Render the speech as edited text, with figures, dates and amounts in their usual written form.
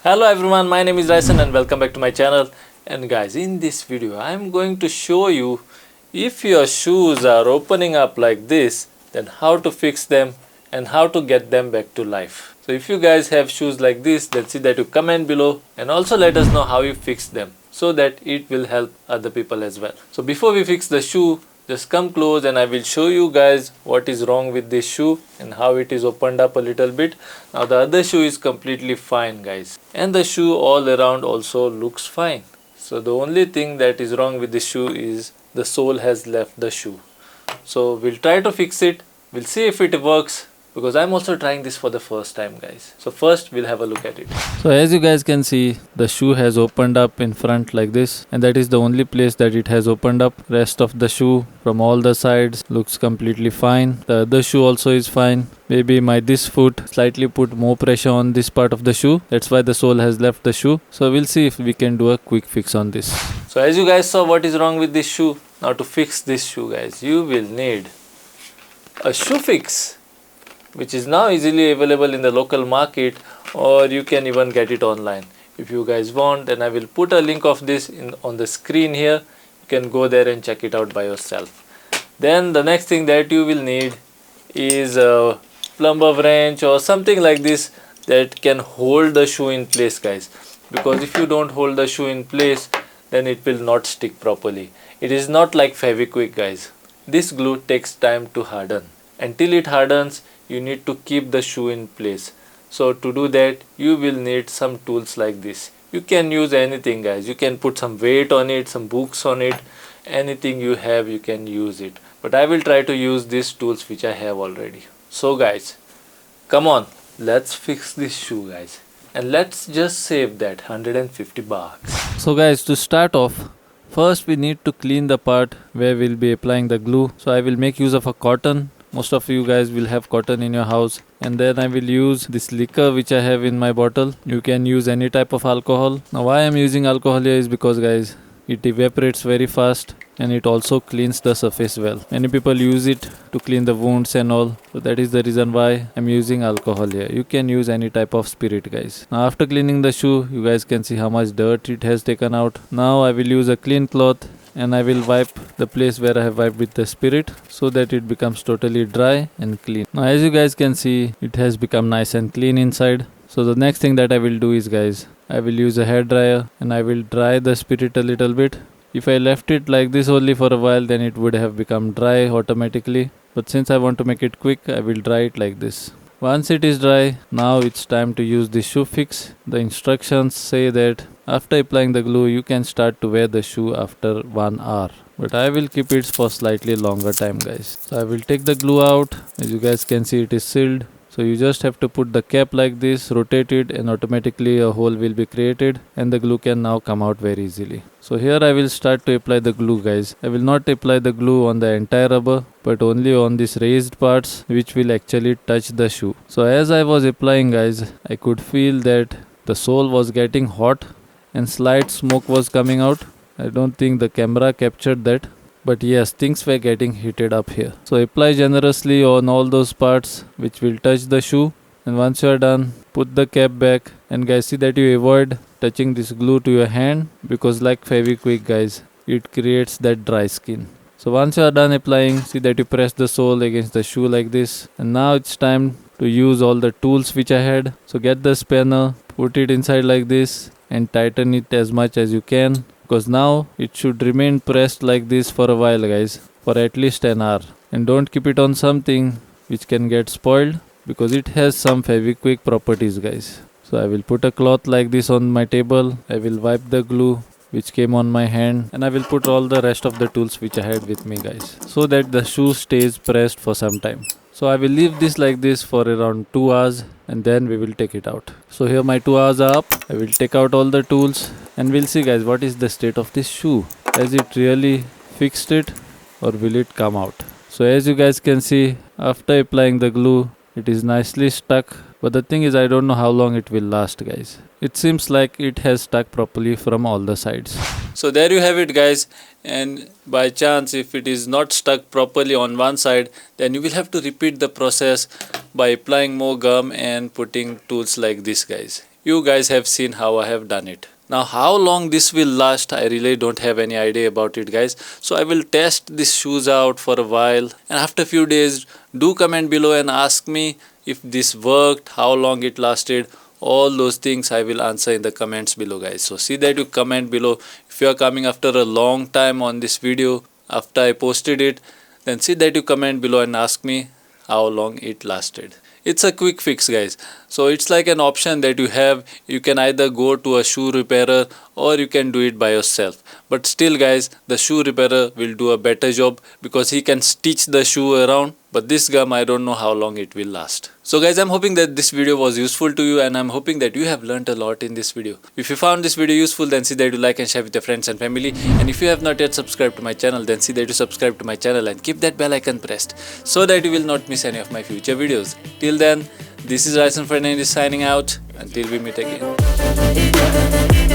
Hello everyone, my name is Raisen and welcome back to my channel. And guys, in this video I am going to show you if your shoes are opening up like this, then how to fix them and how to get them back to life. So if you guys have shoes like this, then see that you comment below and also let us know how you fix them so that it will help other people as well. So before we fix the shoe, just come close and I will show you guys what is wrong with this shoe and how it is opened up a little bit. Now the other shoe is completely fine guys, and the shoe all around also looks fine. So the only thing that is wrong with this shoe is the sole has left the shoe. So we'll try to fix it. We'll see if it works, because I'm also trying this for the first time guys. So first we'll have a look at it. So as you guys can see, the shoe has opened up in front like this, and that is the only place that it has opened up. Rest of the shoe from all the sides looks completely fine. The other shoe also is fine. Maybe this foot slightly put more pressure on this part of the shoe. That's why the sole has left the shoe. So we'll see if we can do a quick fix on this. So as you guys saw what is wrong with this shoe. Now to fix this shoe guys, you will need a shoe fix, which is now easily available in the local market, or you can even get it online. If you guys want, then I will put a link of this on the screen here. You can go there and check it out by yourself. Then the next thing that you will need is a plumber wrench or something like this that can hold the shoe in place guys, because if you don't hold the shoe in place, then it will not stick properly. It is not like Fevicol guys. This glue takes time to harden. Until it hardens, you need to keep the shoe in place. So to do that, you will need some tools like this. You can use anything guys. You can put some weight on it, some books on it. Anything you have, you can use it. But I will try to use these tools which I have already. So guys, come on, let's fix this shoe guys. And let's just save that 150 bucks. So guys, to start off, first we need to clean the part where we'll be applying the glue. So I will make use of a cotton. Most of you guys will have cotton in your house. And then I will use this liquor which I have in my bottle. You can use any type of alcohol. Now why I am using alcohol here is because guys, it evaporates very fast and it also cleans the surface well. Many people use it to clean the wounds and all. So that is the reason why I'm using alcohol here. You can use any type of spirit guys. Now after cleaning the shoe, you guys can see how much dirt it has taken out. Now I will use a clean cloth and I will wipe the place where I have wiped with the spirit so that it becomes totally dry and clean. Now as you guys can see, it has become nice and clean inside. So the next thing that I will do is guys, I will use a hair dryer and I will dry the spirit a little bit. If I left it like this only for a while, then it would have become dry automatically. But since I want to make it quick, I will dry it like this. Once it is dry, now it's time to use the shoe fix. The instructions say that after applying the glue, you can start to wear the shoe after 1 hour. But I will keep it for slightly longer time guys. So I will take the glue out. As you guys can see, it is sealed. So you just have to put the cap like this, rotate it, and automatically a hole will be created and the glue can now come out very easily. So here I will start to apply the glue guys. I will not apply the glue on the entire rubber, but only on these raised parts which will actually touch the shoe. So as I was applying guys, I could feel that the sole was getting hot and slight smoke was coming out. I don't think the camera captured that. But yes, things were getting heated up here. So apply generously on all those parts which will touch the shoe. And once you are done, put the cap back. And guys, see that you avoid touching this glue to your hand, because like Fevicol guys, it creates that dry skin. So once you are done applying, see that you press the sole against the shoe like this. And now it's time to use all the tools which I had. So get the spanner, put it inside like this and tighten it as much as you can. Because now it should remain pressed like this for a while guys, for at least an hour. And don't keep it on something which can get spoiled, because it has some Fevicol properties guys. So I will put a cloth like this on my table. I will wipe the glue which came on my hand, and I will put all the rest of the tools which I had with me guys, so that the shoe stays pressed for some time. So I will leave this like this for around 2 hours and then we will take it out. So here my 2 hours are up. I will take out all the tools and we'll see guys what is the state of this shoe. Has it really fixed it or will it come out? So as you guys can see, after applying the glue, it is nicely stuck. But the thing is, I don't know how long it will last guys. It seems like it has stuck properly from all the sides. So there you have it guys, and by chance if it is not stuck properly on one side, then you will have to repeat the process by applying more gum and putting tools like this guys. You guys have seen how I have done it. Now how long this will last, I really don't have any idea about it, guys. So I will test these shoes out for a while, and after a few days do comment below and ask me if this worked, how long it lasted. All those things I will answer in the comments below, guys. So see that you comment below. If you are coming after a long time on this video after I posted it, then see that you comment below and ask me how long it lasted. It's a quick fix, guys. So it's like an option that you have. You can either go to a shoe repairer or you can do it by yourself. But still, guys, the shoe repairer will do a better job because he can stitch the shoe around. But this gum, I don't know how long it will last. So guys, I'm hoping that this video was useful to you, and I'm hoping that you have learned a lot in this video. If you found this video useful, then see that you like and share with your friends and family. And if you have not yet subscribed to my channel, then see that you subscribe to my channel and keep that bell icon pressed so that you will not miss any of my future videos. Till then, this is Raisen Fernandez signing out. Until we meet again.